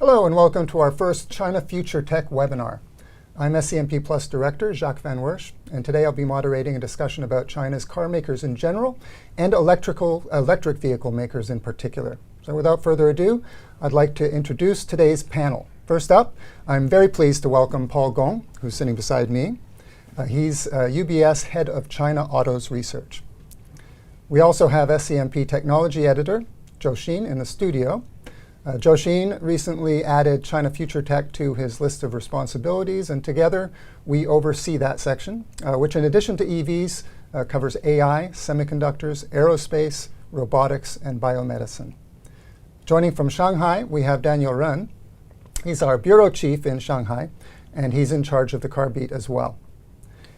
Hello and welcome to our first China Future Tech webinar. I'm SCMP Plus Director Jacques van Wersch, and today I'll be moderating a discussion about China's car makers in general and electric vehicle makers in particular. So without further ado, I'd like to introduce today's panel. First up, I'm very pleased to welcome Paul Gong, who's sitting beside me. He's UBS Head of China Autos Research. We also have SCMP Technology Editor Zhou Xin in the studio. Zhou Xin recently added China Future Tech to his list of responsibilities, and together we oversee that section, which in addition to EVs covers AI, semiconductors, aerospace, robotics, and biomedicine. Joining from Shanghai, we have Daniel Ren. He's our bureau chief in Shanghai, and he's in charge of the car beat as well.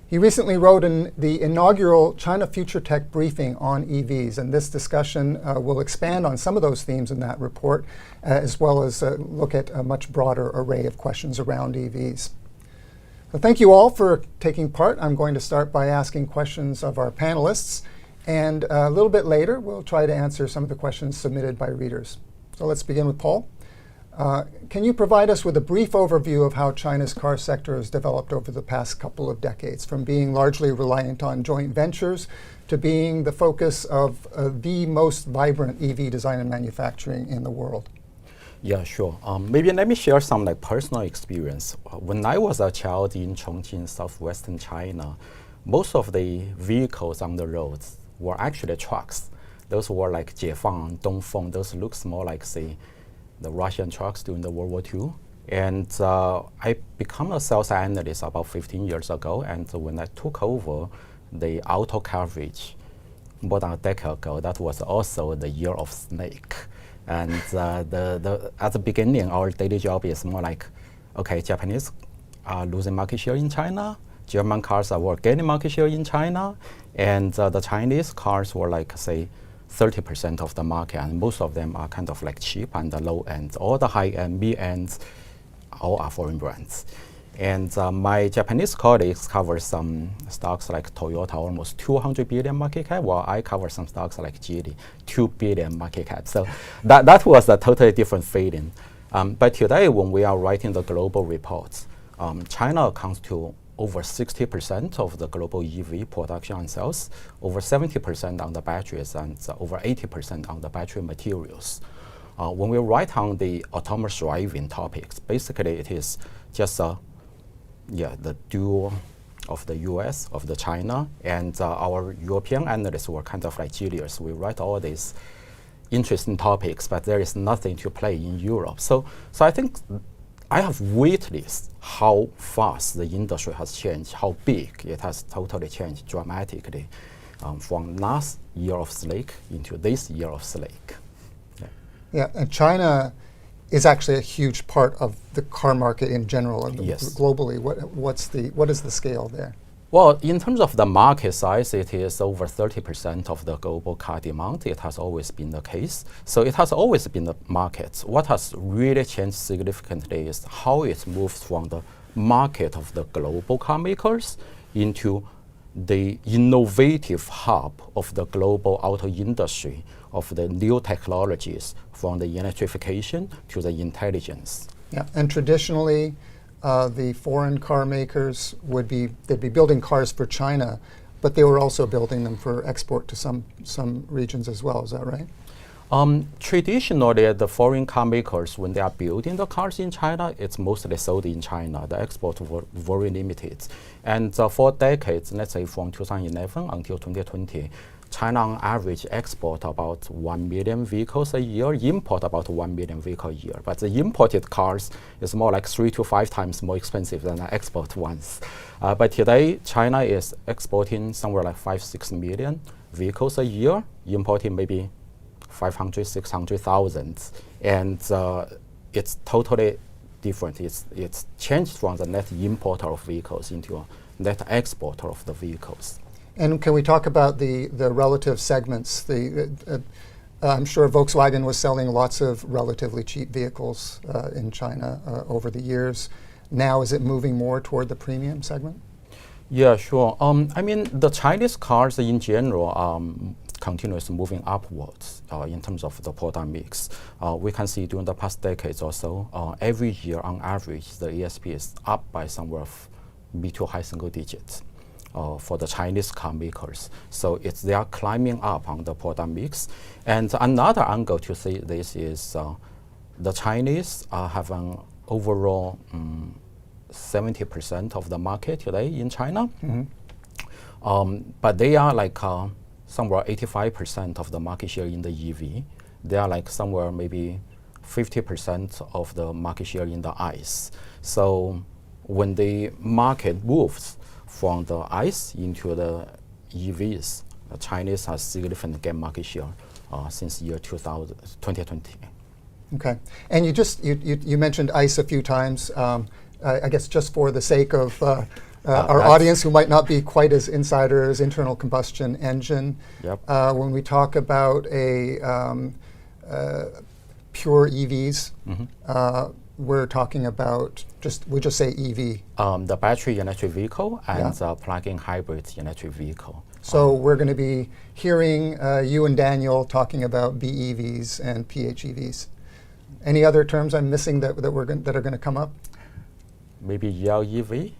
He recently wrote in the inaugural China Future Tech briefing on EVs, and this discussion will expand on some of those themes in that report, as well as look at a much broader array of questions around EVs. So thank you all for taking part. I'm going to start by asking questions of our panelists, and a little bit later we'll try to answer some of the questions submitted by readers. So let's begin with Paul. Can you provide us with a brief overview of how China's car sector has developed over the past couple of decades, from being largely reliant on joint ventures to being the focus of the most vibrant EV design and manufacturing in the world? Yeah, sure. Maybe let me share some personal experience. When I was a child in Chongqing, southwestern China, most of the vehicles on the roads were actually trucks. Those were like Jiefang, Dongfeng. Those looks more like, say, the Russian trucks during the World War II. And I became a sales analyst about 15 years ago. And when I took over the auto coverage more than a decade ago, that was also the year of snake. And at the beginning, our daily job is more like, okay, Japanese are losing market share in China. German cars were gaining market share in China. And the Chinese cars were like, say, 30% of the market, and most of them are kind of like cheap and the low end. All the high end, mid ends, all are foreign brands. And my Japanese colleagues cover some stocks like Toyota, almost 200 billion market cap, while I cover some stocks like Geely, 2 billion market cap. So that was a totally different feeling. But today, when we are writing the global reports, China accounts to over 60% of the global EV production and sales, over 70% on the batteries, and over 80% on the battery materials. When we write on the autonomous driving topics, basically it is just the duo of the US, of the China, and our European analysts were kind of like genius. We write all these interesting topics, but there is nothing to play in Europe. So I think I have witnessed how fast the industry has changed, how big it has totally changed dramatically from last year of snake into this year of snake. Yeah, and China is actually a huge part of the car market in general, yes. Globally. What is the scale there? Well, in terms of the market size, it is over 30% of the global car demand. It has always been the case. So it has always been the market. What has really changed significantly is how it moved from the market of the global car makers into the innovative hub of the global auto industry, of the new technologies, from the electrification to the intelligence. Yeah, and traditionally, the foreign car makers they'd be building cars for China, but they were also building them for export to some regions as well. Is that right? Traditionally, the foreign car makers, when they are building the cars in China, it's mostly sold in China. The exports were very limited. And for decades, let's say from 2011 until 2020, China on average export about 1 million vehicles a year, import about 1 million vehicles a year. But the imported cars is more like 3 to 5 times more expensive than the export ones. But today, China is exporting somewhere like 5-6 million vehicles a year, importing maybe 500, 600,000. And it's totally different. It's changed from the net importer of vehicles into a net exporter of the vehicles. And can we talk about the relative segments? I'm sure Volkswagen was selling lots of relatively cheap vehicles in China over the years. Now, is it moving more toward the premium segment? Yeah, sure. I mean, the Chinese cars in general continuously moving upwards in terms of the product mix. We can see during the past decades or so, every year on average, the ASP is up by somewhere mid to high single digits for the Chinese car makers. So they are climbing up on the product mix. And another angle to see this is the Chinese have an overall 70% of the market today in China. But they are like somewhere 85% of the market share in the EV. They are like somewhere maybe 50% of the market share in the ICE. So when the market moves from the ICE into the EVs, the Chinese has significantly gained market share since year 2020. Okay, and you mentioned ICE a few times. I guess just for the sake of our audience who might not be quite as insider as internal combustion engine, when we talk about a pure EVs, we're talking about we just say EV. The battery electric vehicle and the plug-in hybrid electric vehicle. So we're going to be hearing you and Daniel talking about BEVs and PHEVs. Any other terms I'm missing that are going to come up? Maybe ELEV,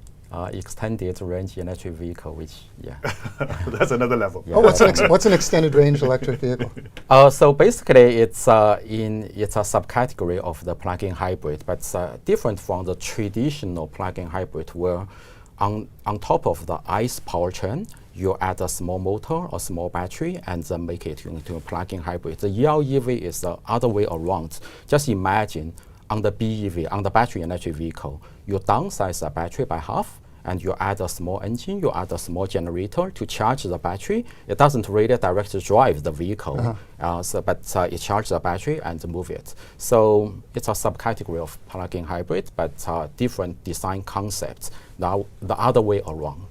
extended range electric vehicle, which that's another level. Oh, what's an extended range electric vehicle? So basically, it's a subcategory of the plug-in hybrid, but it's different from the traditional plug-in hybrid, where on top of the ICE powertrain, you add a small motor or small battery and then make it into a plug-in hybrid. The ELEV is the other way around. Just imagine on the BEV, on the battery electric vehicle, you downsize the battery by half and you add a small engine, you add a small generator to charge the battery. It doesn't really directly drive the vehicle, but it charges the battery and move it. So it's a subcategory of plug-in hybrid, but different design concepts, the other way around.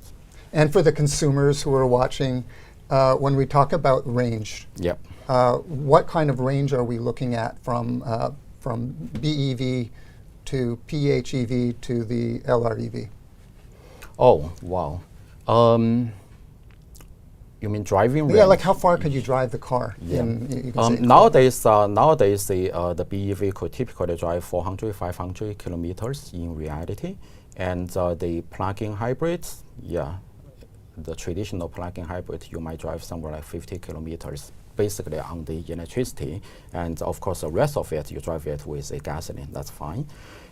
And for the consumers who are watching, when we talk about range, what kind of range are we looking at from BEV to PHEV to the LREV? Oh, wow. You mean driving range? Yeah, like how far could you drive the car? Nowadays, the BEV could typically drive 400, 500 kilometers in reality. And the plug-in hybrids, the traditional plug-in hybrid, you might drive somewhere like 50 kilometers, basically on the electricity. And of course, the rest of it, you drive it with a gasoline, that's fine.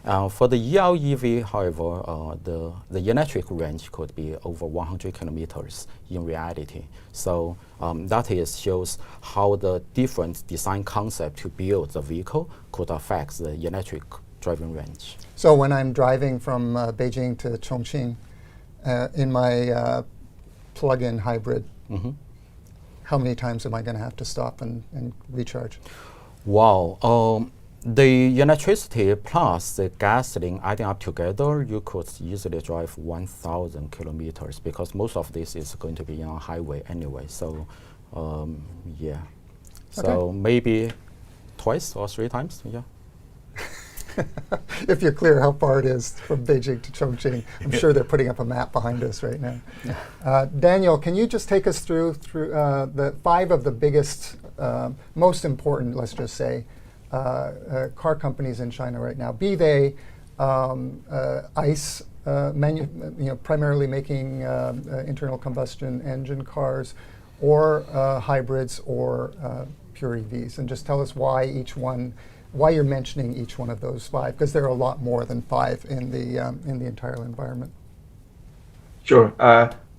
For the ELEV, however, the electric range could be over 100 kilometers in reality. So that shows how the different design concept to build the vehicle could affect the electric driving range. So when I'm driving from Beijing to Chongqing in my plug-in hybrid, how many times am I going to have to stop and recharge? Wow. The electricity plus the gasoline adding up together, you could easily drive 1,000 kilometers because most of this is going to be on a highway anyway. So, So maybe twice or three times, If you're clear how far it is from Beijing to Chongqing, I'm sure they're putting up a map behind us right now. Daniel, can you just take us through the 5 of the biggest, most important, let's just say, car companies in China right now? Be they ICE, primarily making internal combustion engine cars, or hybrids, or pure EVs, and just tell us why you're mentioning each one of those 5, because there are a lot more than 5 in the entire environment. Sure.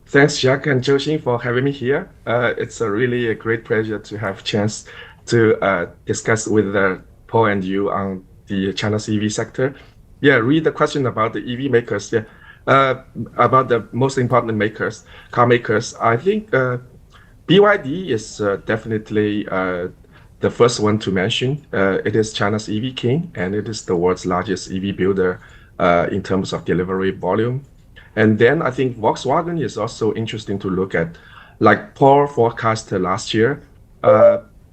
Thanks, Jacques and Zhou Xin, for having me here. It's really a great pleasure to have a chance to discuss with Paul and you on the China's EV sector. Read the question about the EV makers. About the most important car makers. I think BYD is definitely the first one to mention. It is China's EV king, and it is the world's largest EV builder in terms of delivery volume. And then I think Volkswagen is also interesting to look at. Like Paul forecasted last year,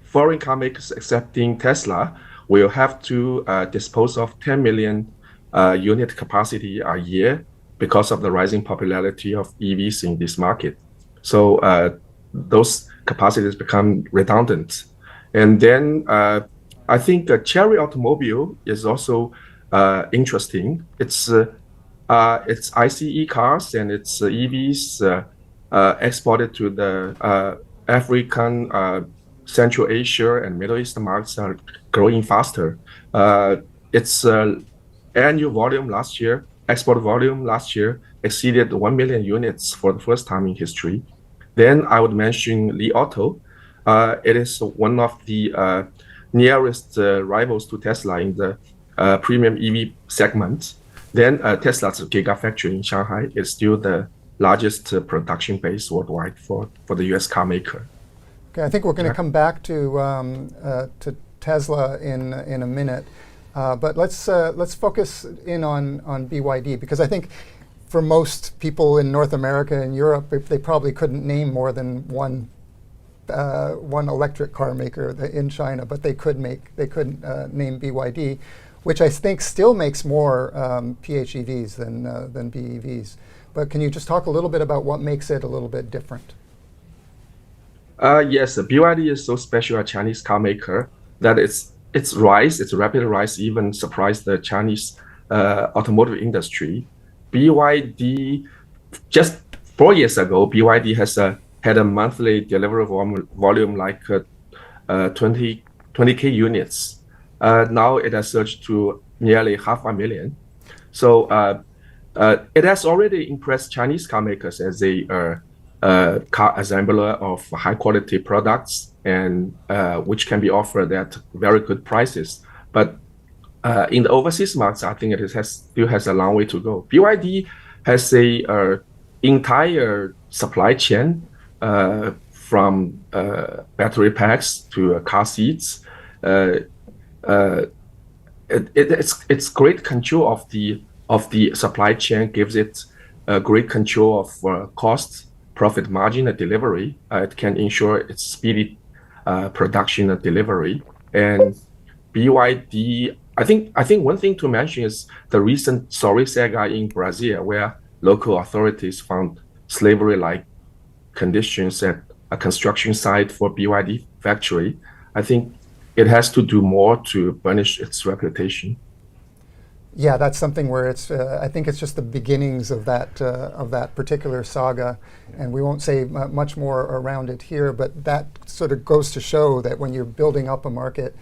foreign car makers excepting Tesla will have to dispose of 10 million unit capacity a year because of the rising popularity of EVs in this market. So those capacities become redundant. And then I think Chery Automobile is also interesting. It's ICE cars and it's EVs exported to the African, Central Asia, and Middle East markets are growing faster. Its annual volume last year, export volume last year exceeded 1 million units for the first time in history. Then I would mention Li Auto. It is one of the nearest rivals to Tesla in the premium EV segment. Then Tesla's Gigafactory in Shanghai is still the largest production base worldwide for the US car maker. Okay, I think we're going to come back to Tesla in a minute, but let's focus in on BYD, because I think for most people in North America and Europe, they probably couldn't name more than one electric car maker in China, but they could name BYD, which I think still makes more PHEVs than BEVs. But can you just talk a little bit about what makes it a little bit different? Yes, BYD is so special, a Chinese car maker, that its rapid rise even surprised the Chinese automotive industry. BYD, just 4 years ago, BYD had a monthly delivery volume like 20K units. Now it has surged to nearly 500,000. So it has already impressed Chinese car makers as a car assembler of high quality products, and which can be offered at very good prices. But in the overseas markets, I think it still has a long way to go. BYD has a entire supply chain from battery packs to car seats. It's great control of the supply chain gives it great control of costs, profit margin, and delivery. It can ensure its speedy production and delivery. And BYD, I think one thing to mention is the recent sorry saga in Brazil, where local authorities found slavery-like conditions at a construction site for BYD factory. I think it has to do more to burnish its reputation. Yeah, that's something where it's. I think it's just the beginnings of that particular saga, and we won't say much more around it here. But that sort of goes to show that when you're building up a market,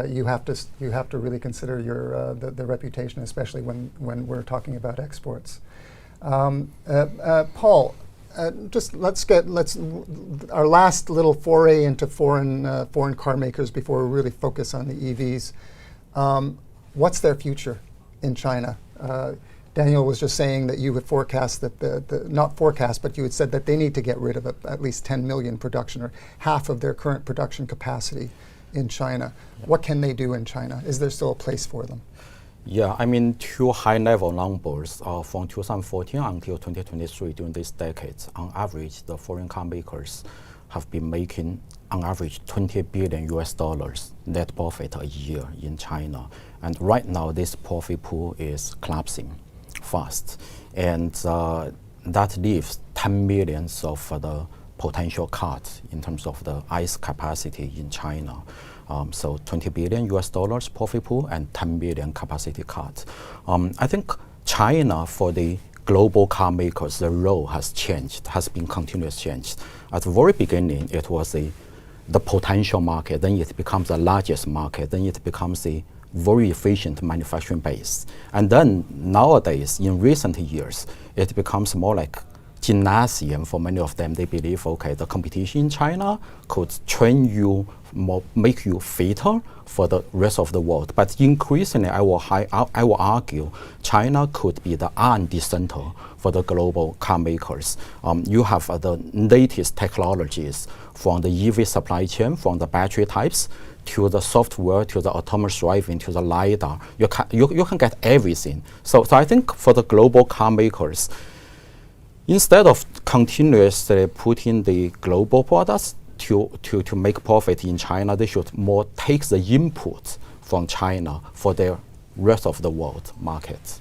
you have to really consider your the reputation, especially when we're talking about exports. Paul, just let's our last little foray into foreign car makers before we really focus on the EVs. What's their future in China? Daniel was just saying that you would forecast that not forecast, but you had said that they need to get rid of at least 10 million production, or half of their current production capacity in China. What can they do in China? Is there still a place for them? Yeah, I mean, two high-level numbers from 2014 until 2023 during this decade. On average, the foreign car makers have been making, on average, $20 billion net profit a year in China. And right now, this profit pool is collapsing fast. And that leaves 10 million of the potential cut in terms of the ICE capacity in China. So $20 billion profit pool and 10 billion capacity cut. I think China, for the global car makers, the role has changed, has been continuous changed. At the very beginning, it was the potential market, then it becomes the largest market, then it becomes a very efficient manufacturing base. And then nowadays, in recent years, it becomes more like gymnasium for many of them. They believe, okay, the competition in China could train you more, make you fitter for the rest of the world. But increasingly, I will argue, China could be the R&D center for the global car makers. You have the latest technologies from the EV supply chain, from the battery types, to the software, to the autonomous driving, to the LiDAR. You can get everything. So I think for the global car makers, instead of continuously putting the global products to make profit in China, they should more take the input from China for their rest of the world markets.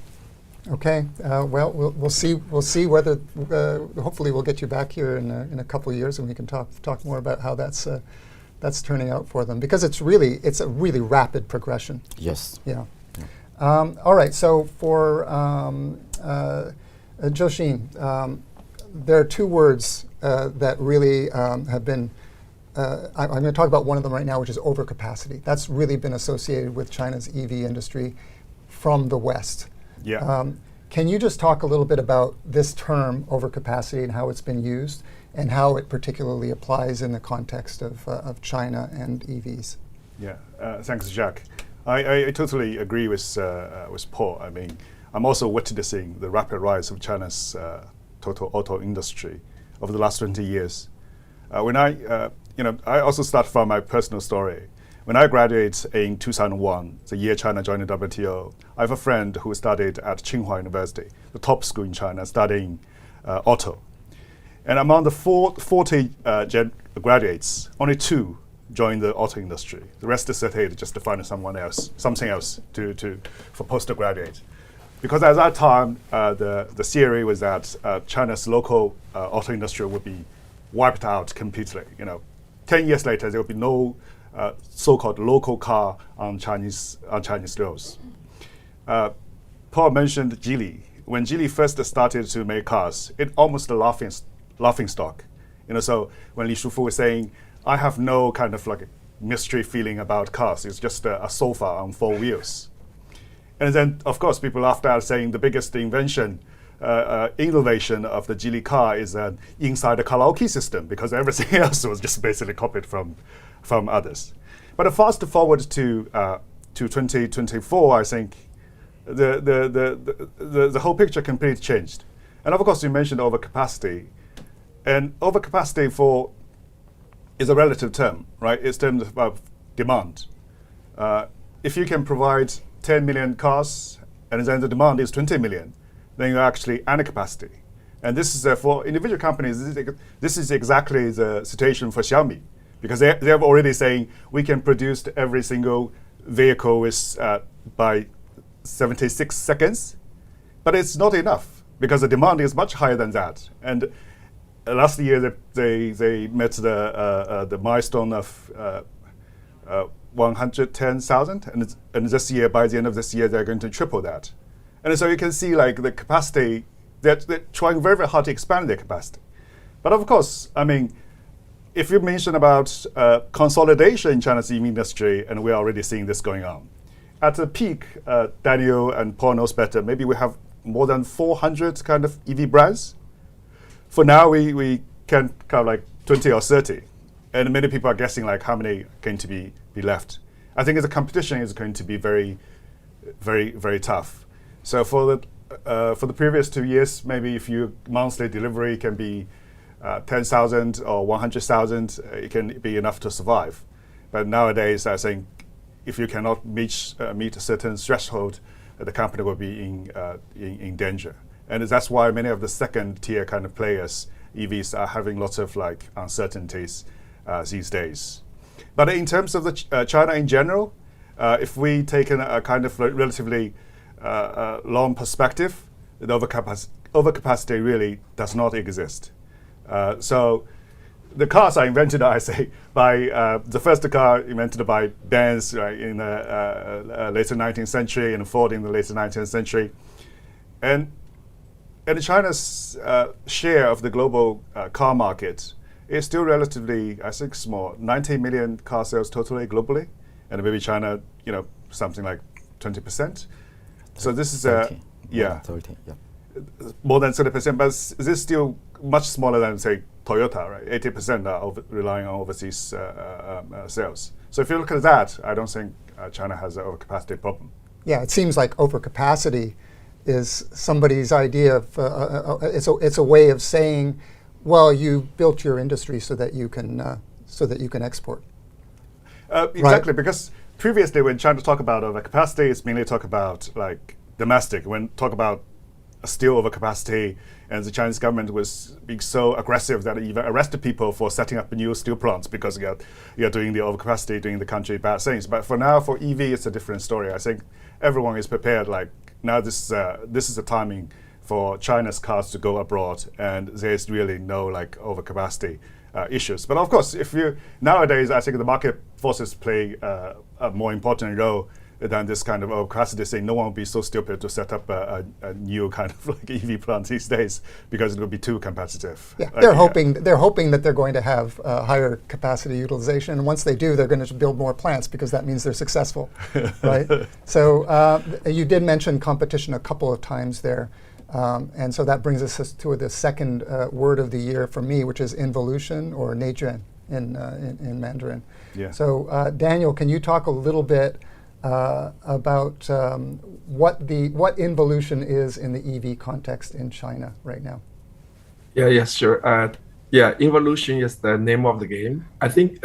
Okay. Well, we'll see. We'll see whether. Hopefully, we'll get you back here in a couple of years, and we can talk more about how that's turning out for them, because it's a really rapid progression. Yes. Yeah. All right. So for Zhou Xin, there are two words that really have been. I'm going to talk about one of them right now, which is overcapacity. That's really been associated with China's EV industry from the West. Yeah. Can you just talk a little bit about this term, overcapacity, and how it's been used, and how it particularly applies in the context of China and EVs? Yeah, thanks, Jacques. I totally agree with Paul. I mean, I'm also witnessing the rapid rise of China's total auto industry over the last 20 years. I also start from my personal story. When I graduated in 2001, the year China joined the WTO, I have a friend who studied at Tsinghua University, the top school in China, studying auto. And among the 40 graduates, only 2 joined the auto industry. The rest deserted just to find something else for postgraduate. Because at that time, the theory was that China's local auto industry would be wiped out completely. 10 years later, there will be no so-called local car on Chinese roads. Paul mentioned Geely. When Geely first started to make cars, it almost a laughing stock. So when Li Shufu was saying, I have no kind of like mystery feeling about cars, it's just a sofa on 4 wheels. And then, of course, people laughed at saying the biggest innovation of the Geely car is inside the karaoke system, because everything else was just basically copied from others. But fast forward to 2024, I think the whole picture completely changed. And of course, you mentioned overcapacity, and overcapacity is a relative term, right? It's terms of demand. If you can provide 10 million cars, and then the demand is 20 million, then you're actually under capacity. And this is for individual companies, this is exactly the situation for Xiaomi, because they're already saying we can produce every single vehicle by 76 seconds, but it's not enough, because the demand is much higher than that. And last year they met the milestone of 110,000, and this year, by the end of this year, they're going to triple that. And so you can see like the capacity, they're trying very, very hard to expand their capacity. But of course, I mean, if you mention about consolidation in China's EV industry, and we're already seeing this going on. At the peak, Daniel and Paul knows better, maybe we have more than 400 kind of EV brands. For now, we can count like 20 or 30. And many people are guessing like how many are going to be left. I think the competition is going to be very, very, very tough. So for the previous 2 years, maybe if your monthly delivery can be 10,000 or 100,000, it can be enough to survive. But nowadays, I think if you cannot meet a certain threshold, the company will be in danger. And that's why many of the second tier kind of players, EVs, are having lots of like uncertainties these days. But in terms of the China in general, if we take a kind of relatively long perspective, the overcapacity really does not exist. So the cars are invented, I say, by the first car invented by Benz in the later 19th century and Ford in the later 19th century. And China's share of the global car market is still relatively, I think, small. 90 million car sales totally globally, and maybe China, something like 20%. So this is 30, yeah, 30, yeah. More than 30%, but this is still much smaller than, say, Toyota, right? 80% are relying on overseas sales. So if you look at that, I don't think China has an overcapacity problem. Yeah, it seems like overcapacity is somebody's idea of it's a way of saying, well, you built your industry so that you can export. Exactly, right? Because previously when China talk about overcapacity, it's mainly talk about like domestic. When talk about steel overcapacity, and the Chinese government was being so aggressive that it even arrested people for setting up new steel plants because you're doing the overcapacity, doing the country bad things. But for now, for EV, it's a different story. I think everyone is prepared, like now this is the timing for China's cars to go abroad, and there's really no like overcapacity issues. But of course, nowadays, I think the market forces play a more important role than this kind of overcapacity thing. No one will be so stupid to set up a new kind of like EV plant these days because it will be too competitive. Yeah, they're hoping that they're going to have higher capacity utilization, and once they do, they're going to build more plants because that means they're successful, right? So you did mention competition a couple of times there, and so that brings us to the second word of the year for me, which is involution or neijuan in Mandarin. Yeah. So Daniel, can you talk a little bit about what involution is in the EV context in China right now? Yeah, sure. Involution is the name of the game. I think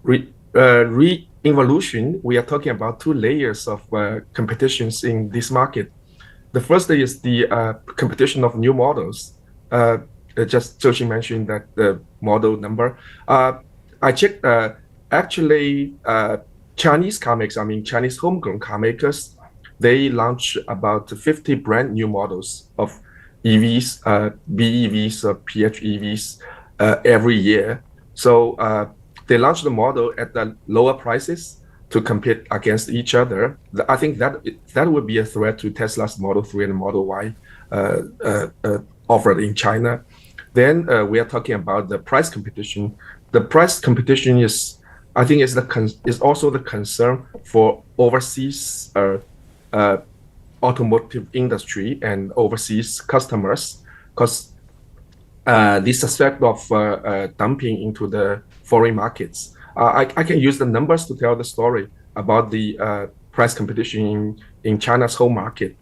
re-involution, we are talking about two layers of competitions in this market. The first is the competition of new models. Just Zhou Xin mentioned that the model number. I checked, actually, Chinese car makers, Chinese homegrown car makers, they launch about 50 brand new models of EVs, BEVs, or PHEVs every year. So they launch the model at the lower prices to compete against each other. I think that would be a threat to Tesla's Model 3 and Model Y offered in China. Then we are talking about the price competition. The price competition is also the concern for overseas automotive industry and overseas customers, because this suspect of dumping into the foreign markets. I can use the numbers to tell the story about the price competition in China's home market.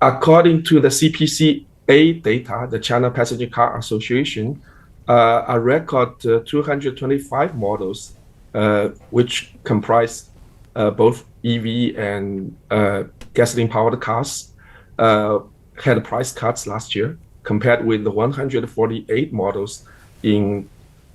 According to the CPCA data, the China Passenger Car Association, a record 225 models, which comprise both EV and gasoline-powered cars, had price cuts last year, compared with the 148 models in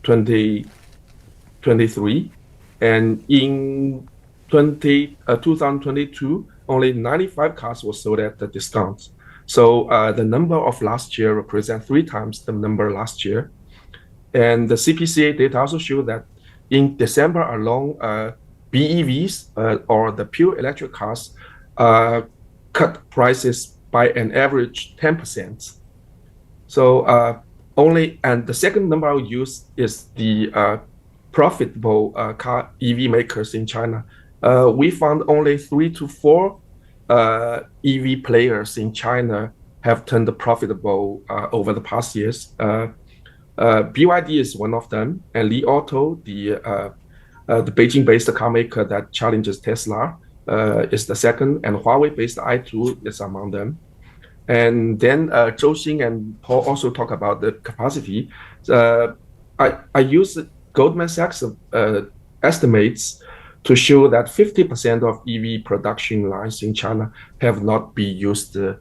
2023. And in 2022, only 95 cars were sold at the discount. So the number of last year represents 3 times the number last year. And the CPCA data also show that in December alone, BEVs or the pure electric cars cut prices by an average 10%. So and the second number I'll use is the profitable car EV makers in China. We found only 3 to 4 EV players in China have turned profitable over the past years. BYD is one of them, and Li Auto, the Beijing-based car maker that challenges Tesla, is the second, and Huawei-based i2 is among them. And then Zhou Xin and Paul also talk about the capacity. I use Goldman Sachs estimates to show that 50% of EV production lines in China have not been used in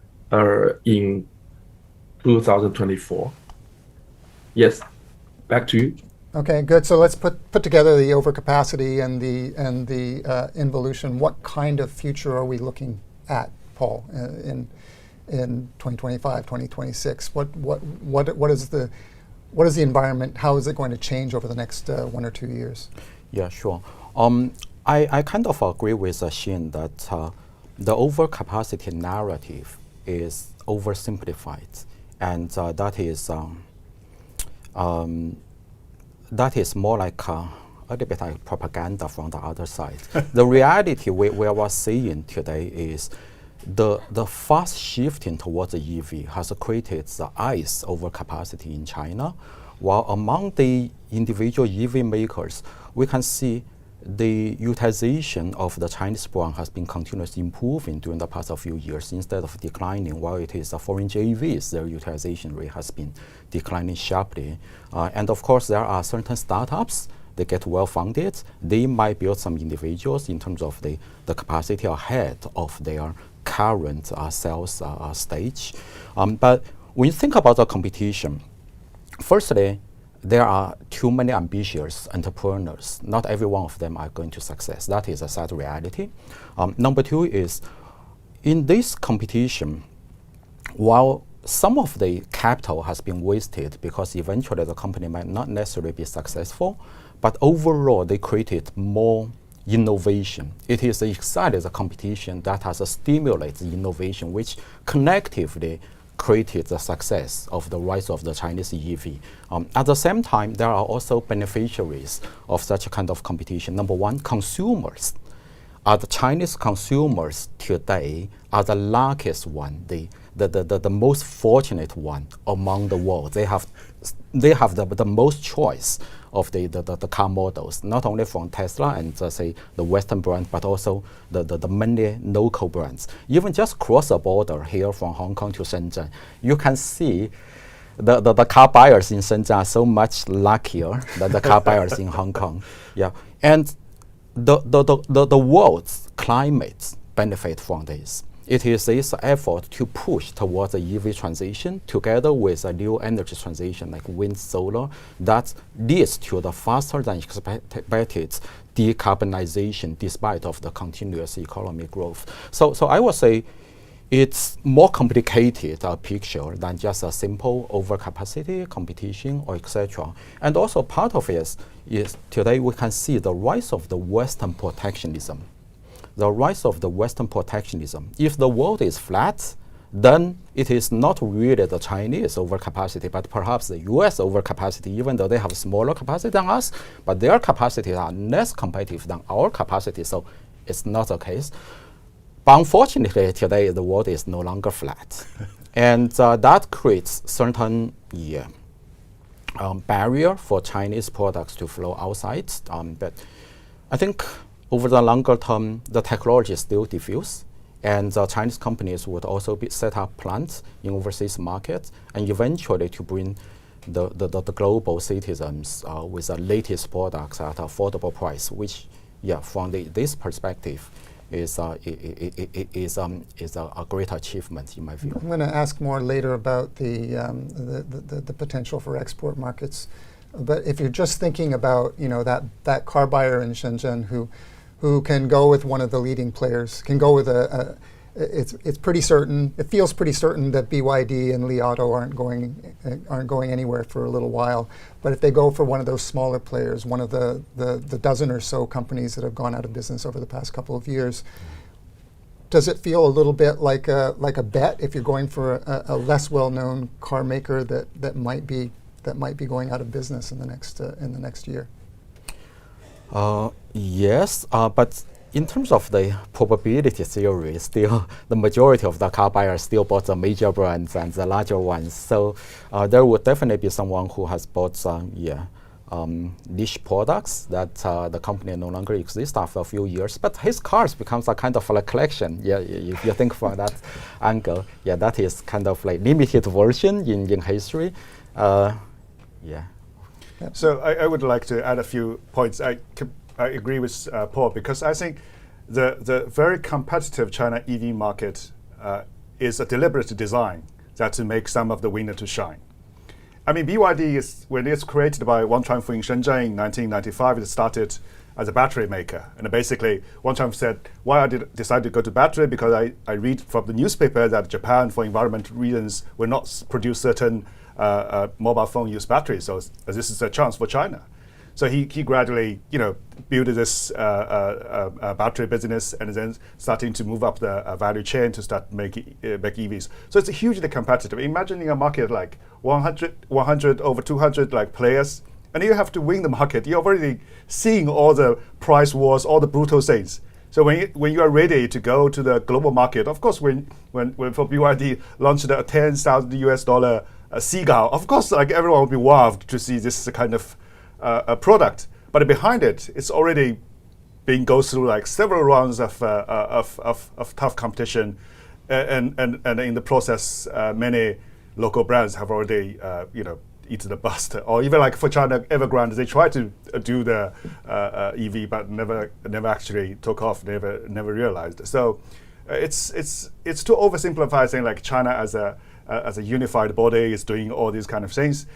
2024. Yes, back to you. Okay, good. So let's put together the overcapacity and the involution. What kind of future are we looking at, Paul, in 2025, 2026? What is the environment? How is it going to change over the next 1 or 2 years? Yeah, sure. I kind of agree with Xin that the overcapacity narrative is oversimplified, and that is more like a little bit like propaganda from the other side. The reality we are seeing today is the fast shifting towards the EV has created the ICE overcapacity in China, while among the individual EV makers, we can see the utilization of the Chinese brand has been continuously improving during the past few years instead of declining, while it is foreign JVs, their utilization rate has been declining sharply. And of course, there are certain startups, they get well funded, they might build some individuals in terms of the capacity ahead of their current sales stage. But when you think about the competition, firstly, there are too many ambitious entrepreneurs. Not every one of them are going to success. That is a sad reality. Number two is, in this competition, while some of the capital has been wasted because eventually the company might not necessarily be successful, but overall they created more innovation. It is exactly the competition that has stimulated innovation, which collectively created the success of the rise of the Chinese EV. At the same time, there are also beneficiaries of such a kind of competition. Number one, consumers. The Chinese consumers today are the luckiest one, the most fortunate one among the world. They have the most choice of the car models, not only from Tesla and say the Western brand, but also the many local brands. Even just cross the border here from Hong Kong to Shenzhen, you can see the car buyers in Shenzhen are so much luckier than the car buyers in Hong Kong. Yeah, and the world's climate benefit from this. It is this effort to push towards the EV transition together with a new energy transition like wind, solar, that leads to the faster than expected decarbonization despite of the continuous economic growth. So I would say it's more complicated picture than just a simple overcapacity, competition, or etc. And also part of it is today we can see the rise of the Western protectionism. The rise of the Western protectionism. If the world is flat, then it is not really the Chinese overcapacity, but perhaps the US overcapacity, even though they have smaller capacity than us, but their capacities are less competitive than our capacity, so it's not the case. But unfortunately, today the world is no longer flat. And that creates certain barrier for Chinese products to flow outside. But I think over the longer term, the technology is still diffuse, and Chinese companies would also set up plants in overseas markets, and eventually to bring the global citizens with the latest products at affordable price, which, from this perspective, is a great achievement in my view. I'm going to ask more later about the potential for export markets, but if you're just thinking about that car buyer in Shenzhen who can go with one of the leading players, can go with it's pretty certain, it feels pretty certain that BYD and Li Auto aren't going anywhere for a little while. But if they go for one of those smaller players, one of the dozen or so companies that have gone out of business over the past couple of years, does it feel a little bit like a bet if you're going for a less well-known car maker that might be going out of business in the next year? Yes, but in terms of the probability theory, still the majority of the car buyers still bought the major brands and the larger ones. So there would definitely be someone who has bought some niche products that the company no longer exists after a few years. But his cars becomes a kind of like collection. Yeah, if you think from that angle, that is kind of like limited version in history. So I would like to add a few points. I agree with Paul, because I think the very competitive China EV market is a deliberate design that to make some of the winner to shine. I mean, BYD when it's created by Wang Chuanfu in Shenzhen in 1995, it started as a battery maker. And basically, Wang Chuanfu said, why I decided to go to battery, because I read from the newspaper that Japan, for environmental reasons, will not produce certain mobile phone use batteries. So this is a chance for China. So he gradually, built this battery business, and then starting to move up the value chain to start make EVs. So it's hugely competitive. Imagining a market like 100 over 200 players, and you have to win the market. You're already seeing all the price wars, all the brutal things. So when you are ready to go to the global market, of course, when for BYD launched a $10,000 Seagull, of course, everyone will be wowed to see this kind of a product. But behind it, it's already been go through several rounds of tough competition, and in the process, many local brands have already eaten the bust. Or even for China Evergrande, they tried to do the EV, but never actually took off. Never realized. So it's too oversimplifying, saying China as a unified body is doing all these kind of things.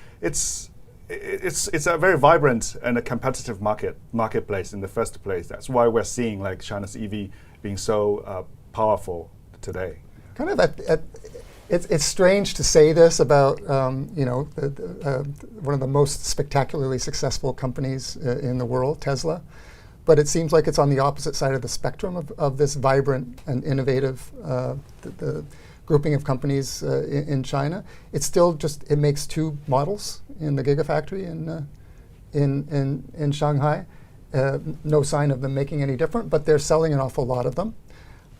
it's a very vibrant and a competitive marketplace in the first place. That's why we're seeing like China's EV being so powerful today. Kind of it's strange to say this about one of the most spectacularly successful companies in the world, Tesla, but it seems like it's on the opposite side of the spectrum of this vibrant and innovative the grouping of companies in China. It's still it makes 2 models in the Gigafactory in Shanghai. No sign of them making any different, but they're selling an awful lot of them.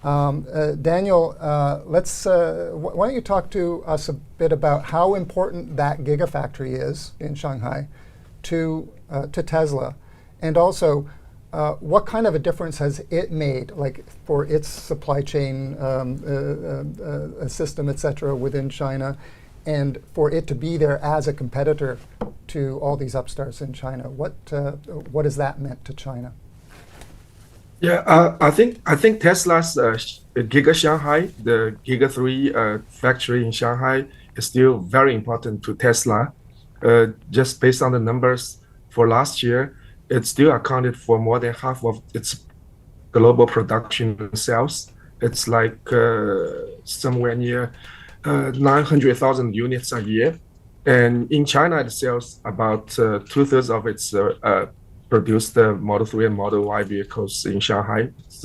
Daniel, why don't you talk to us a bit about how important that Gigafactory is in Shanghai to Tesla, and also what kind of a difference has it made, like for its supply chain system, et cetera, within China, and for it to be there as a competitor to all these upstarts in China? What has that meant to China? Yeah, I think Tesla's Giga Shanghai, the Giga 3 factory in Shanghai, is still very important to Tesla. Just based on the numbers for last year, it still accounted for more than half of its global production sales. It's like somewhere near 900,000 units a year. And in China, it sells about 2/3 of its produced Model 3 and Model Y vehicles in Shanghai. It's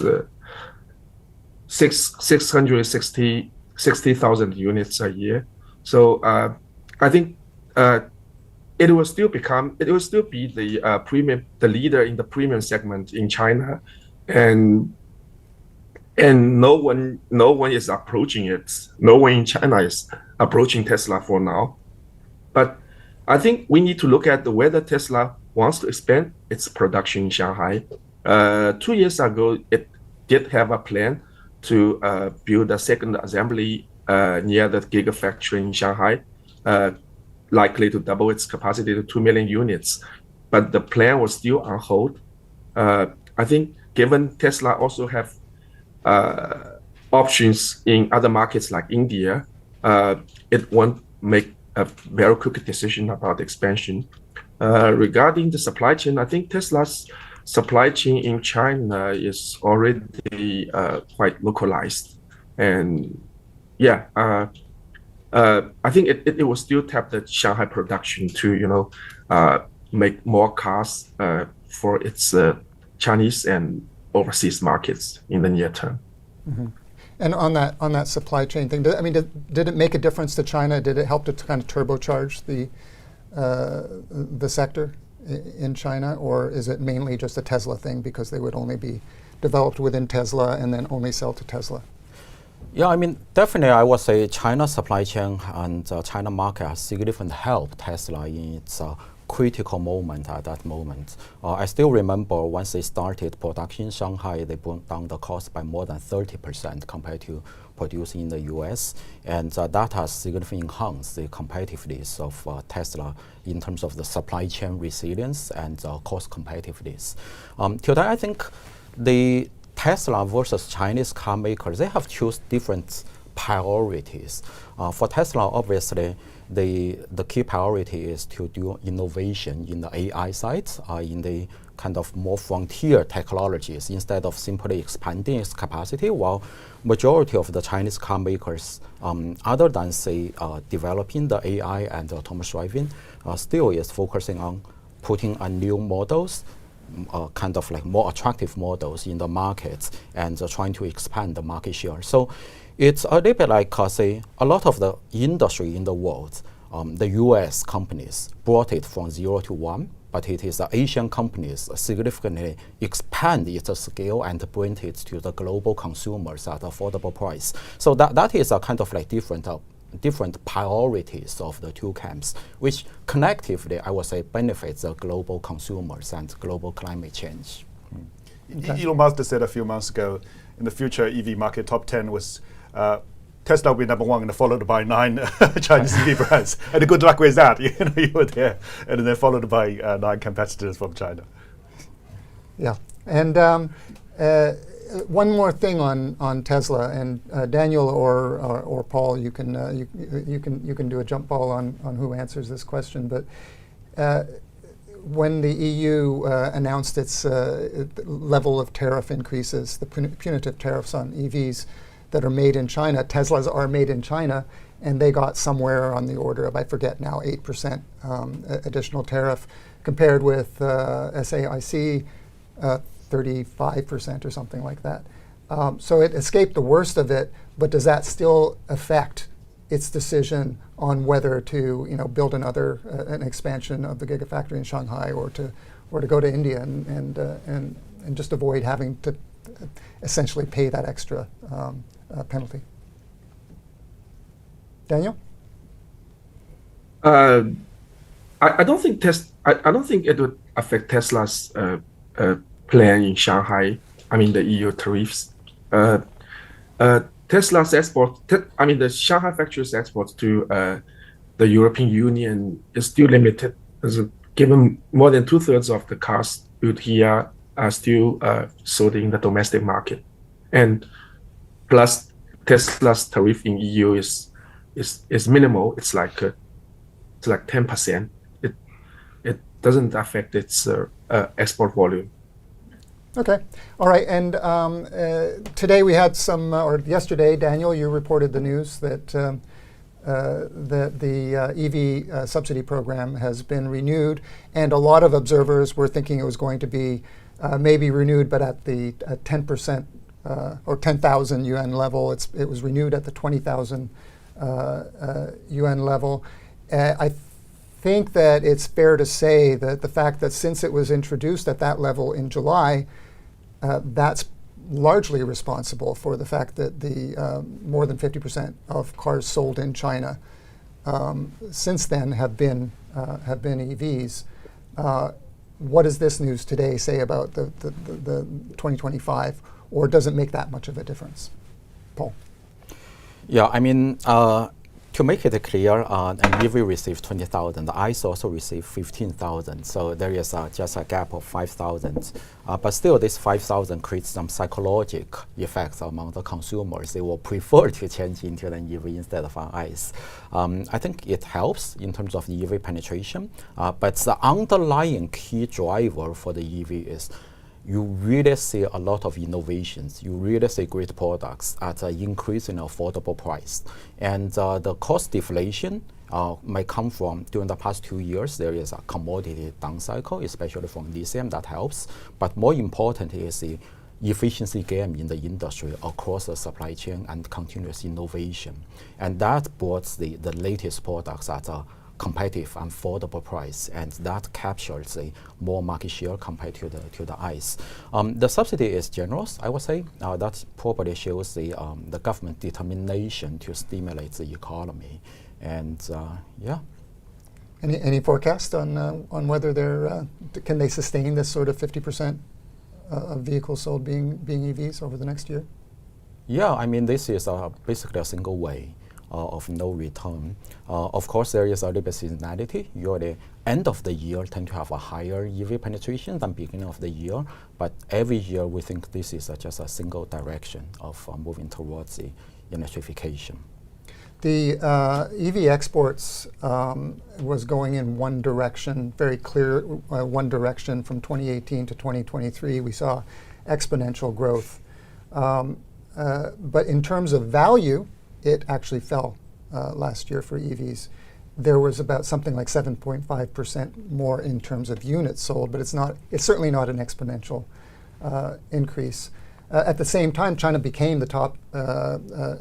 660,000 units a year. So I think it will still be the leader in the premium segment in China, and no one is approaching it. No one in China is approaching Tesla for now. But I think we need to look at whether Tesla wants to expand its production in Shanghai. 2 years ago, it did have a plan to build a second assembly near the Gigafactory in Shanghai, likely to double its capacity to 2 million units. But the plan was still on hold. I think given Tesla also have options in other markets like India, it won't make a very quick decision about expansion. Regarding the supply chain, I think Tesla's supply chain in China is already quite localized. And yeah, I think it will still tap the Shanghai production to, make more cars for its Chinese and overseas markets in the near term. Mm-hmm. And on that supply chain thing, did it make a difference to China? Did it help to kind of turbocharge the sector in China, or is it mainly just a Tesla thing because they would only be developed within Tesla and then only sell to Tesla? Yeah, definitely I would say China's supply chain and China market has significantly helped Tesla in its critical moment at that moment. I still remember once they started production in Shanghai, they brought down the cost by more than 30% compared to producing in the US. And that has significantly enhanced the competitiveness of Tesla in terms of the supply chain resilience and cost competitiveness. Today, I think the Tesla versus Chinese car makers, they have chosen different priorities. For Tesla, obviously, the key priority is to do innovation in the AI side, in the kind of more frontier technologies, instead of simply expanding its capacity, while majority of the Chinese car makers, other than, say, developing the AI and autonomous driving, still is focusing on putting new models, kind of like more attractive models in the markets and trying to expand the market share. So it's a little bit like, say, a lot of the industry in the world, the US companies brought it from 0 to 1, but it is the Asian companies significantly expand its scale and bring it to the global consumers at affordable price. So that is a kind of like different priorities of the two camps, which collectively, I would say, benefits the global consumers and global climate change. Okay. Elon Musk said a few months ago, in the future EV market top 10 was Tesla will be number 1 and followed by 9 Chinese EV brands. And good luck with that. You were there. And then followed by 9 competitors from China. Yeah. And one more thing on Tesla, and Daniel or Paul, you can do a jump ball on who answers this question. But when the EU announced its level of tariff increases, the punitive tariffs on EVs that are made in China, Teslas are made in China, and they got somewhere on the order of, I forget now, 8% additional tariff, compared with SAIC, 35% or something like that. So it escaped the worst of it, but does that still affect its decision on whether to build an expansion of the Gigafactory in Shanghai, or to go to India and just avoid having to essentially pay that extra penalty? Daniel? I don't think I don't think it would affect Tesla's plan in Shanghai. I mean the EU tariffs. Tesla's the Shanghai factory's exports to the European Union is still limited, given more than 2/3 of the cars built here are still sold in the domestic market, and plus Tesla's tariff in EU is minimal. It's like 10%. It doesn't affect its export volume. Okay, all right. And today we had or yesterday, Daniel, you reported the news that the EV subsidy program has been renewed, and a lot of observers were thinking it was going to be maybe renewed, but at the 10% or 10,000 yuan level. It was renewed at the 20,000 yuan level. I think that it's fair to say that the fact that since it was introduced at that level in July, that's largely responsible for the fact that the more than 50% of cars sold in China since then have been EVs. What does this news today say about the 2025, or does it make that much of a difference? Paul? Yeah, I mean, to make it clear, an EV received 20,000, the ICE also received 15,000. So there is just a gap of 5,000. But still, this 5,000 creates some psychological effects among the consumers. They will prefer to change into an EV instead of an ICE. I think it helps in terms of the EV penetration. But the underlying key driver for the EV is you really see a lot of innovations. You really see great products at an increasing affordable price. And the cost deflation might come from, during the past 2 years, there is a commodity down cycle, especially from lithium, that helps. But more important is the efficiency gain in the industry across the supply chain and continuous innovation. And that brought the latest products at a competitive and affordable price, and that captures a more market share compared to the ICE. The subsidy is generous, I would say. That probably shows the government determination to stimulate the economy, and yeah. Any forecast on whether can they sustain this sort of 50% of vehicles sold being EVs over the next year? Yeah, I mean, this is basically a single way of no return. Of course, there is a little bit seasonality. Usually, end of the year tend to have a higher EV penetration than beginning of the year. But every year, we think this is just a single direction of moving towards the electrification. The EV exports was going in one direction, very clear one direction from 2018 to 2023. We saw exponential growth. But in terms of value, it actually fell last year for EVs. There was about something like 7.5% more in terms of units sold, but it's certainly not an exponential increase. At the same time, China became the top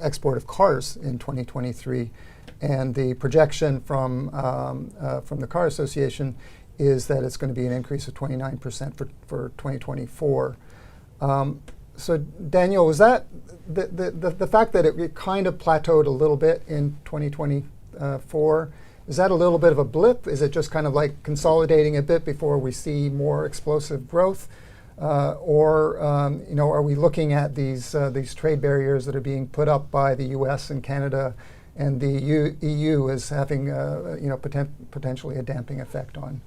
export of cars in 2023, and the projection from the Car Association is that it's going to be an increase of 29% for 2024. So Daniel, was that the fact that it kind of plateaued a little bit in 2024? Is that a little bit of a blip? Is it just kind of like consolidating a bit before we see more explosive growth? Or are we looking at these trade barriers that are being put up by the U.S. and Canada, and the EU as having potentially a damping effect on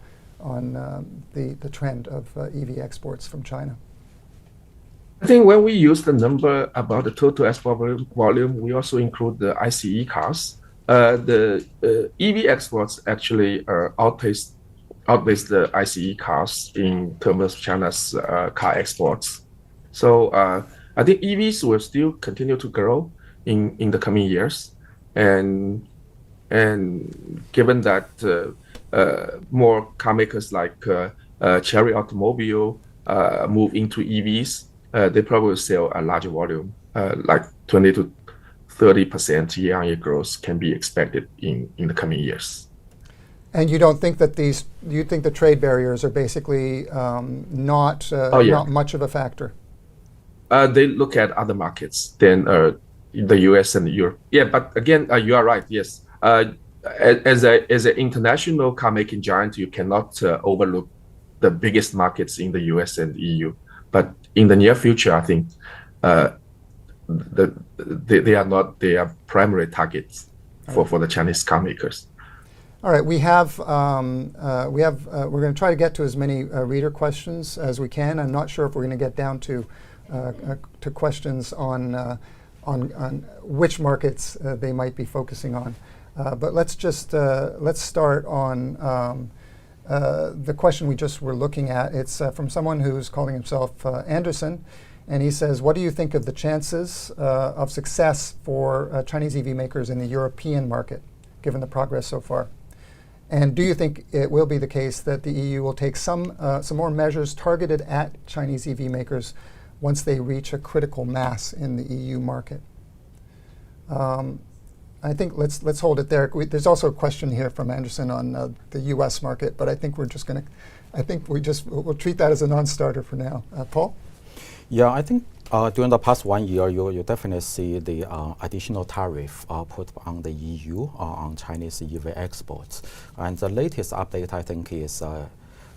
the trend of EV exports from China? I think when we use the number about the total export volume, we also include the ICE cars. The EV exports actually outpaced outweighs the ICE cars in terms of China's car exports. So I think EVs will still continue to grow in the coming years, and given that more car makers like Chery Automobile move into EVs, they probably will sell a larger volume, like 20 to 30% year-on-year growth can be expected in the coming years. And you don't think that you think the trade barriers are basically not much of a factor? They look at other markets than the US and Europe. Yeah, but again, you are right, yes. As an international car making giant, you cannot overlook the biggest markets in the US and EU. But in the near future, I think they are primary targets for the Chinese car makers. All right, we're going to try to get to as many reader questions as we can. I'm not sure if we're going to get down to questions on which markets they might be focusing on. But let's start on the question we just were looking at. It's from someone who's calling himself Anderson, and he says, what do you think of the chances of success for Chinese EV makers in the European market, given the progress so far? And do you think it will be the case that the EU will take some more measures targeted at Chinese EV makers once they reach a critical mass in the EU market? I think let's hold it there. There's also a question here from Anderson on the U.S. market, but I think we'll treat that as a non-starter for now. Paul? Yeah, I think during the past 1 year, you definitely see the additional tariff put on the EU on Chinese EV exports. And the latest update, I think, is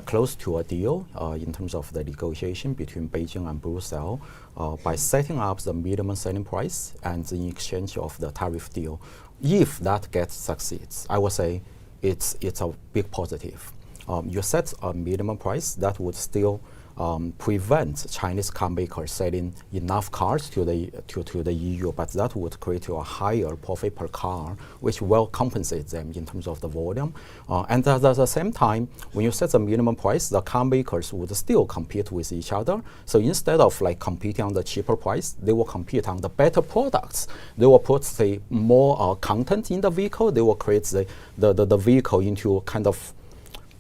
close to a deal in terms of the negotiation between Beijing and Brussels by setting up the minimum selling price and in exchange of the tariff deal. If that succeeds, I would say it's a big positive. You set a minimum price that would still prevent Chinese car makers selling enough cars to the EU, but that would create a higher profit per car, which will compensate them in terms of the volume. And at the same time, when you set the minimum price, the car makers would still compete with each other. So instead of competing on the cheaper price, they will compete on the better products. They will put the more content in the vehicle. They will create the vehicle into kind of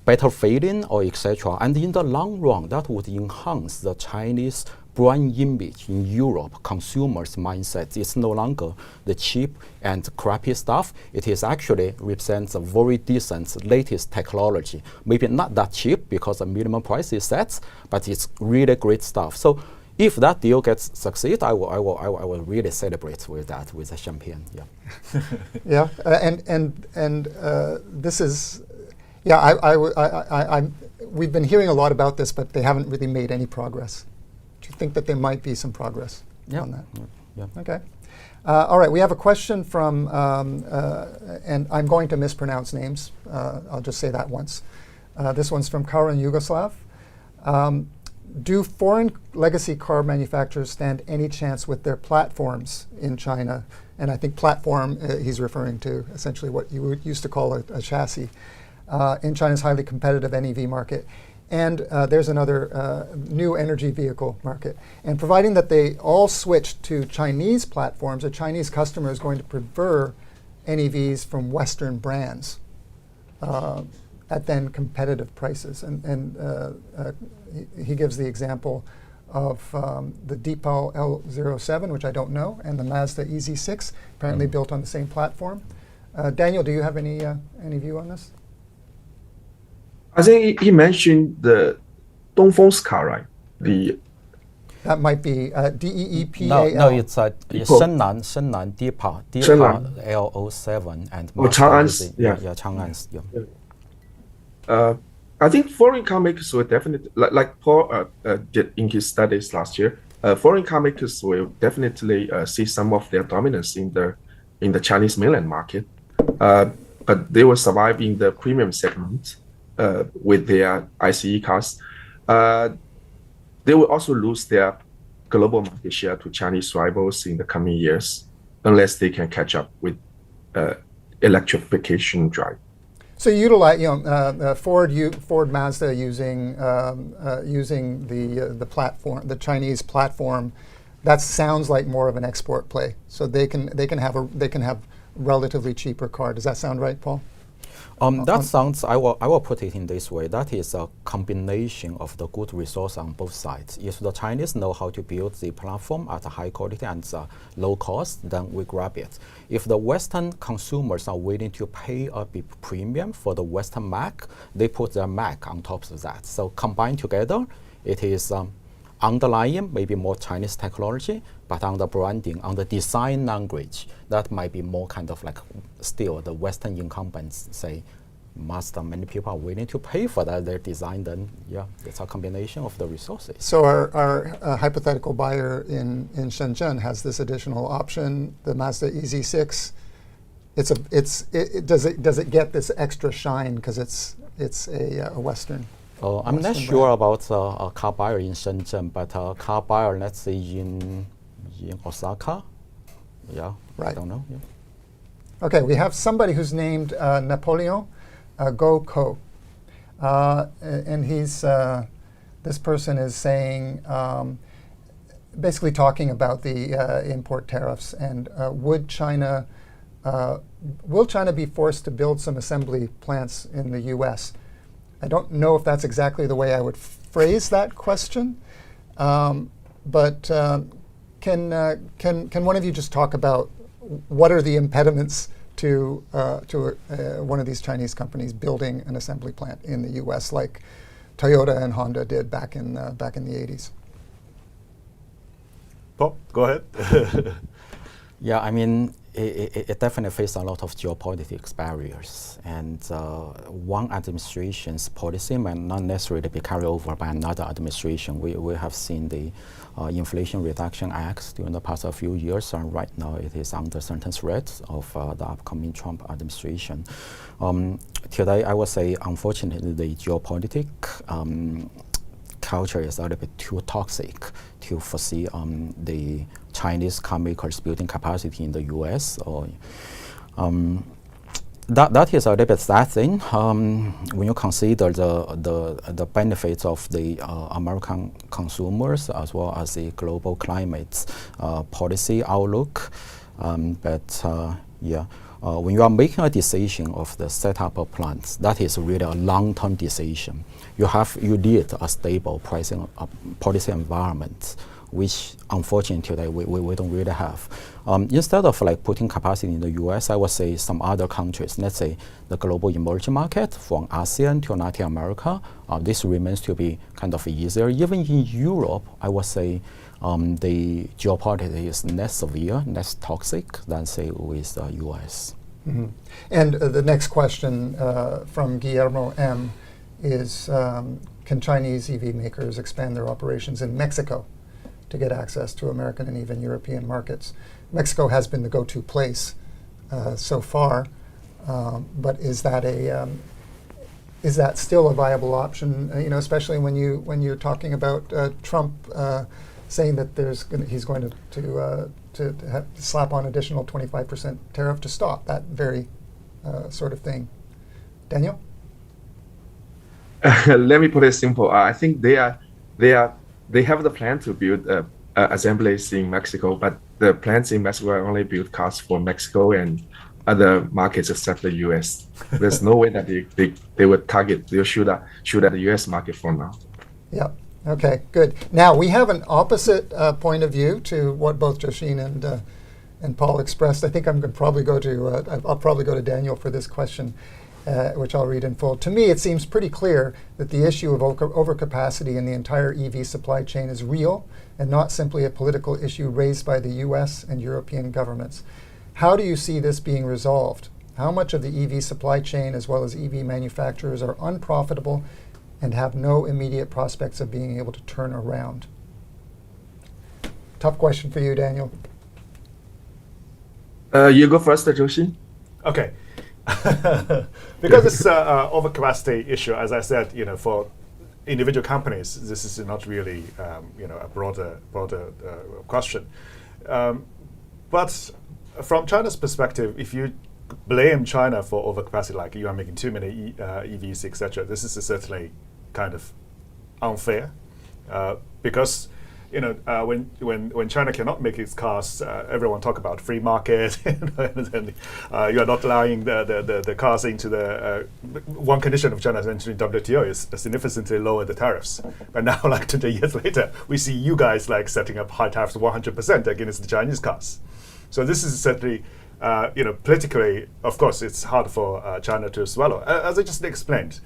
better fading or etc. And in the long run, that would enhance the Chinese brand image in Europe, consumers' mindset. It's no longer the cheap and crappy stuff. It is actually represents a very decent latest technology. Maybe not that cheap because the minimum price is set, but it's really great stuff. So if that deal gets succeed, I will really celebrate with that, with the champagne. Yeah. Yeah, and this is. Yeah, we've been hearing a lot about this, but they haven't really made any progress. Do you think that there might be some progress on that? Yeah. Okay. All right, we have a question from, and I'm going to mispronounce names. I'll just say that once. This one's from Karan Yugoslav. Do foreign legacy car manufacturers stand any chance with their platforms in China? And I think platform, he's referring to essentially what you used to call a chassis. In China's highly competitive NEV market. And there's another new energy vehicle market. And providing that they all switch to Chinese platforms, a Chinese customer is going to prefer NEVs from Western brands at then competitive prices. And he gives the example of the Deepal L07, which I don't know, and the Mazda EZ6, apparently built on the same platform. Daniel, do you have any view on this? I think he mentioned the Dongfeng's car, right? That might be DEEPAL. No, it's Shenzhen Deepal L07 and Chang'an's, Chang'an's. I think foreign car makers will definitely, like Paul did in his studies last year, foreign car makers will definitely see some of their dominance in the Chinese mainland market, but they will survive in the premium segment. With their ICE cars, they will also lose their global market share to Chinese rivals in the coming years, unless they can catch up with electrification drive. So you utilize, Ford Mazda using the platform, the Chinese platform. That sounds like more of an export play. So they can have relatively cheaper car. Does that sound right, Paul? That sounds, I will put it in this way, that is a combination of the good resource on both sides. If the Chinese know how to build the platform at a high quality and low cost, then we grab it. If the Western consumers are willing to pay a big premium for the Western Mac, they put their Mac on top of that. So combined together, it is underlying maybe more Chinese technology, but on the branding, on the design language, that might be more kind of like still the Western incumbents say, Mazda, many people are willing to pay for that, their design, then yeah, it's a combination of the resources. So our hypothetical buyer in Shenzhen has this additional option, the Mazda EZ6. Does it get this extra shine because it's a Western? I'm not sure about a car buyer in Shenzhen, but a car buyer, let's say in Osaka, yeah, right. I don't know. Yeah. Okay, we have somebody who's named Napoleon Go-Ko, and he's this person is saying, basically talking about the import tariffs and will China be forced to build some assembly plants in the U.S.? I don't know if that's exactly the way I would phrase that question, but can one of you just talk about what are the impediments to one of these Chinese companies building an assembly plant in the U.S. like Toyota and Honda did back in the 80s? Paul, go ahead. Yeah, I mean, it definitely faces a lot of geopolitical barriers, and one administration's policy may not necessarily be carried over by another administration. We have seen the Inflation Reduction Act during the past few years, and right now it is under certain threat of the upcoming Trump administration. Today, I would say, unfortunately, the geopolitical culture is a little bit too toxic to foresee the Chinese car makers building capacity in the U.S. Or that is a little bit sad thing when you consider the benefits of the American consumers as well as the global climate policy outlook. When you are making a decision of the setup of plants, that is really a long-term decision. You need a stable pricing policy environment, which unfortunately today we don't really have. Instead of like putting capacity in the US, I would say some other countries, let's say the global emerging market from ASEAN to Latin America, this remains to be kind of easier. Even in Europe, I would say the geopolitics is less severe, less toxic than say with the US. Mm-hmm. And the next question from Guillermo M. is, can Chinese EV makers expand their operations in Mexico to get access to American and even European markets? Mexico has been the go-to place so far, but is that still a viable option? Especially when you're talking about Trump saying that he's going to slap on additional 25% tariff to stop that very sort of thing. Daniel? Let me put it simple. I think they have the plan to build assemblies in Mexico, but the plants in Mexico are only built cars for Mexico and other markets except the U.S. There's no way that they would target. They'll shoot at the U.S. market for now. Yeah. Okay. Good. Now we have an opposite point of view to what both Zhou Xin and Paul expressed. I think I'll probably go to Daniel for this question, which I'll read in full. To me, it seems pretty clear that the issue of overcapacity in the entire EV supply chain is real and not simply a political issue raised by the US and European governments. How do you see this being resolved? How much of the EV supply chain as well as EV manufacturers are unprofitable and have no immediate prospects of being able to turn around? Tough question for you, Daniel. You go first, Zhou Xin. Okay. Because it's overcapacity issue, as I said, for individual companies, this is not really a broader question. But from China's perspective, if you blame China for overcapacity, like you are making too many EVs, etc. This is certainly kind of unfair, because when China cannot make its cars, everyone talk about free market, and you are not allowing the cars into the one condition of China's entering WTO is significantly lower the tariffs. But now, like 20 years later, we see you guys like setting up high tariffs 100% against the Chinese cars. So this is certainly, politically, of course, it's hard for China to swallow. As I just explained,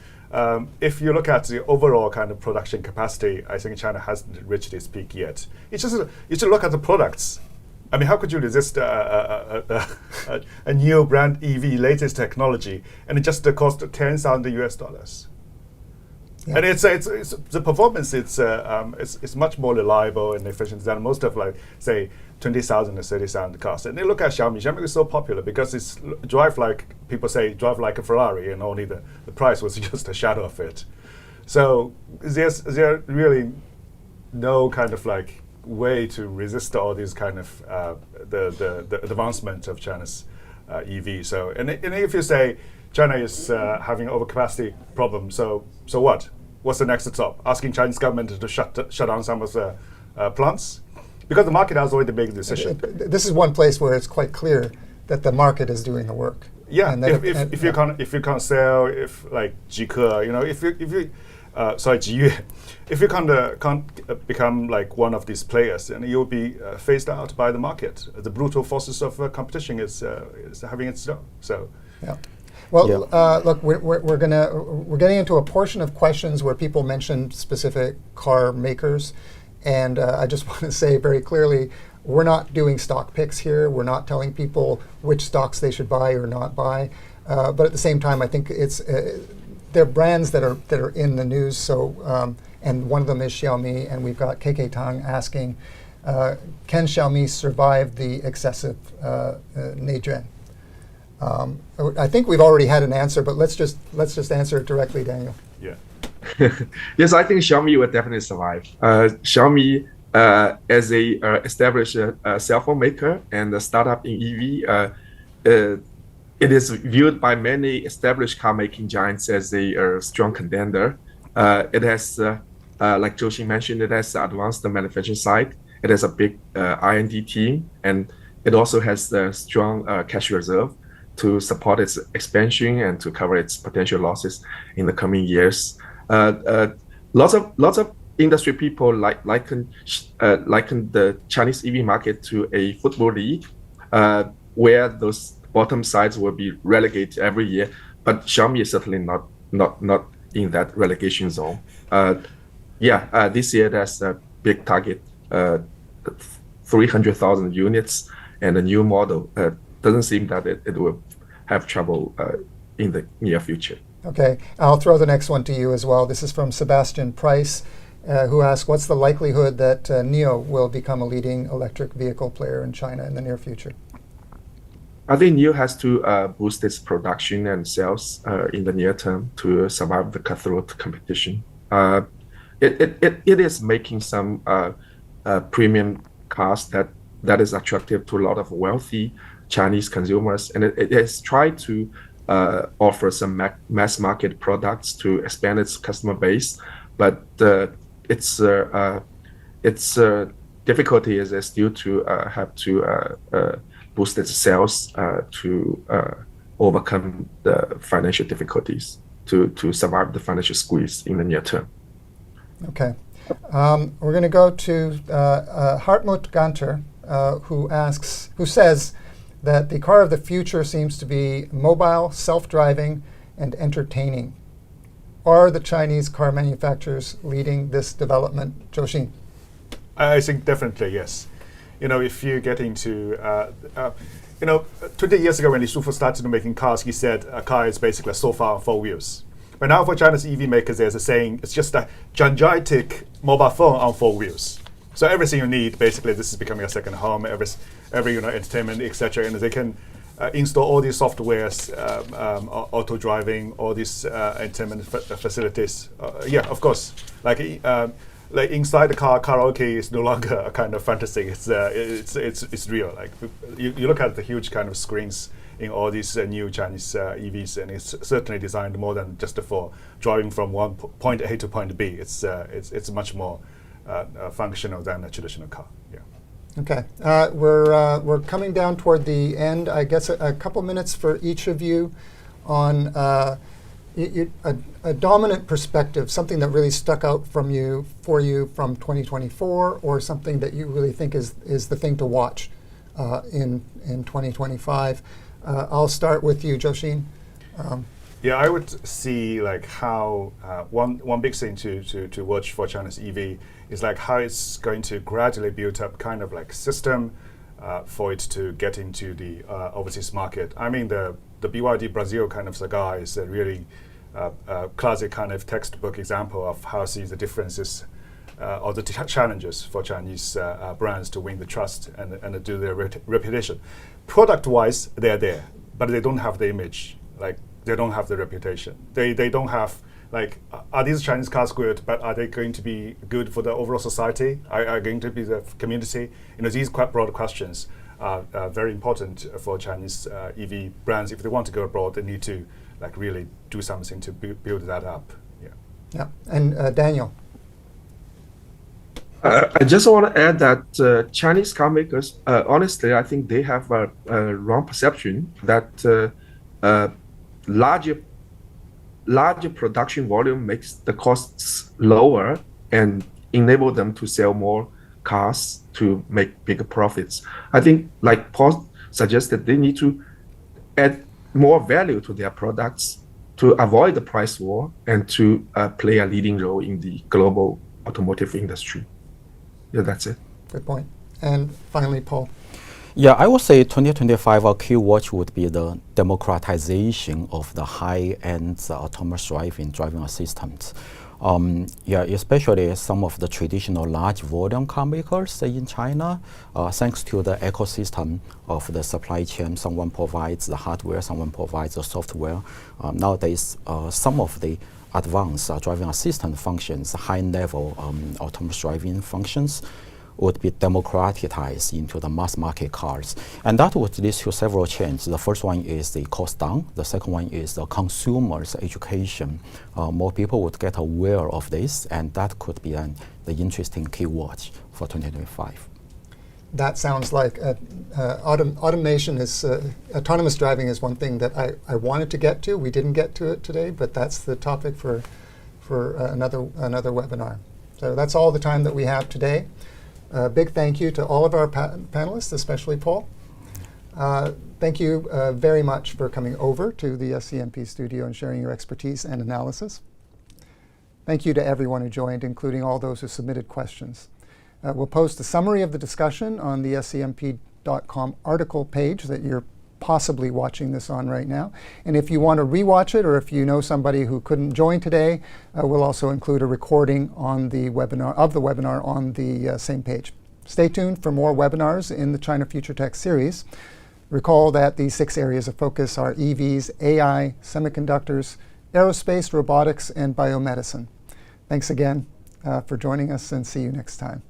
if you look at the overall kind of production capacity, I think China hasn't reached its peak yet. You should look at the products. I mean, how could you resist a new brand EV, latest technology, and it just cost $10,000? Yeah. And it's the performance. It's much more reliable and efficient than most of, like, say, 20,000 or 30,000 cars. And they look at Xiaomi. Xiaomi is so popular because it's drive like a Ferrari, and only the price was just a shadow of it. So there's really no kind of like way to resist all these kind of the advancement of China's EV. So and if you say China is having overcapacity problem, so what? What's the next stop? Asking Chinese government to shut down some of the plants? Because the market has already made the decision. This is one place where it's quite clear that the market is doing the work. Yeah, and if you can't sell, if like Jike, if you can't become like one of these players, then you'll be phased out by the market. The brutal forces of competition is having its done. So. Yeah. Well, yeah. Look, we're getting into a portion of questions where people mentioned specific car makers. And I just want to say very clearly, we're not doing stock picks here. We're not telling people which stocks they should buy or not buy. But at the same time, I think they're brands that are in the news. So, and one of them is Xiaomi, and we've got KK Tang asking, can Xiaomi survive the excessive Nejuan? I think we've already had an answer, but let's just answer it directly, Daniel. Yeah. Yes, I think Xiaomi will definitely survive. Xiaomi, as a established cell phone maker and a startup in EV, it is viewed by many established car making giants as a strong contender. It has, like Zhou Xin mentioned, it has advanced the manufacturing side. It has a big R&D team, and it also has the strong cash reserve to support its expansion and to cover its potential losses in the coming years. Lots of industry people liken the Chinese EV market to a football league, where those bottom sides will be relegated every year. But Xiaomi is certainly not in that relegation zone. This year there's a big target, 300,000 units, and a new model. Doesn't seem that it will have trouble in the near future. Okay, I'll throw the next one to you as well. This is from Sebastian Price, who asks, what's the likelihood that NIO will become a leading electric vehicle player in China in the near future? I think NIO has to boost its production and sales in the near term to survive the cutthroat competition. It is making some premium cars that is attractive to a lot of wealthy Chinese consumers, and it has tried to offer some mass market products to expand its customer base, but its difficulty is still to have to boost its sales to overcome the financial difficulties to survive the financial squeeze in the near term. Okay, we're going to go to Hartmut Ganter, who says that the car of the future seems to be mobile, self-driving, and entertaining. Are the Chinese car manufacturers leading this development? Zhou Xin. I think definitely yes. If you get into, 20 years ago when Li Shufu started making cars, he said a car is basically a sofa on four wheels. But now for China's EV makers, there's a saying, it's just a gigantic mobile phone on four wheels. So everything you need, basically, this is becoming a second home. Every entertainment, etc. And they can install all these softwares, auto driving, all these entertainment facilities. Of course. Like inside the car, karaoke is no longer a kind of fantasy. It's real. Like you look at the huge kind of screens in all these new Chinese EVs, and it's certainly designed more than just for driving from one point A to point B. It's much more functional than a traditional car. Yeah. Okay, we're coming down toward the end. I guess a couple minutes for each of you on a dominant perspective, something that really stuck out for you from 2024, or something that you really think is the thing to watch in 2025. I'll start with you, Zhou Xin. Yeah, I would see like how one big thing to watch for China's EV is like how it's going to gradually build up kind of like system for it to get into the overseas market. I mean, the BYD Brazil kind of cigar is a really classic kind of textbook example of how see the differences or the challenges for Chinese brands to win the trust and do their reputation. Product-wise, they're there, but they don't have the image. Like, they don't have the reputation. They don't have, like, are these Chinese cars good, but are they going to be good for the overall society? Are going to be the community? You know, these quite broad questions are very important for Chinese EV brands. If they want to go abroad, they need to like really do something to build that up. Yeah. Yeah, and Daniel. I just want to add that Chinese car makers, honestly, I think they have a wrong perception that larger production volume makes the costs lower and enable them to sell more cars to make bigger profits. I think, like Paul suggested, they need to add more value to their products to avoid the price war and to play a leading role in the global automotive industry. Yeah, that's it. Good point. And finally, Paul. Yeah, I would say 2025, our key watch would be the democratization of the high-end autonomous driving assistance. Yeah, especially some of the traditional large volume car makers in China, thanks to the ecosystem of the supply chain, someone provides the hardware, someone provides the software. Nowadays, some of the advanced driving assistant functions, high-level autonomous driving functions, would be democratized into the mass market cars. And that would lead to several changes. The first one is the cost down. The second one is the consumers' education. More people would get aware of this, and that could be the interesting key watch for 2025. That sounds like automation is, autonomous driving is one thing that I wanted to get to. We didn't get to it today, but that's the topic for another webinar. So that's all the time that we have today. Big thank you to all of our panelists, especially Paul. Thank you very much for coming over to the SCMP studio and sharing your expertise and analysis. Thank you to everyone who joined, including all those who submitted questions. We'll post a summary of the discussion on the scmp.com article page that you're possibly watching this on right now. And if you want to rewatch it, or if you know somebody who couldn't join today, we'll also include a recording on the webinar on the same page. Stay tuned for more webinars in the China Future Tech series. Recall that the 6 areas of focus are EVs, AI, semiconductors, aerospace, robotics, and biomedicine. Thanks again for joining us, and see you next time.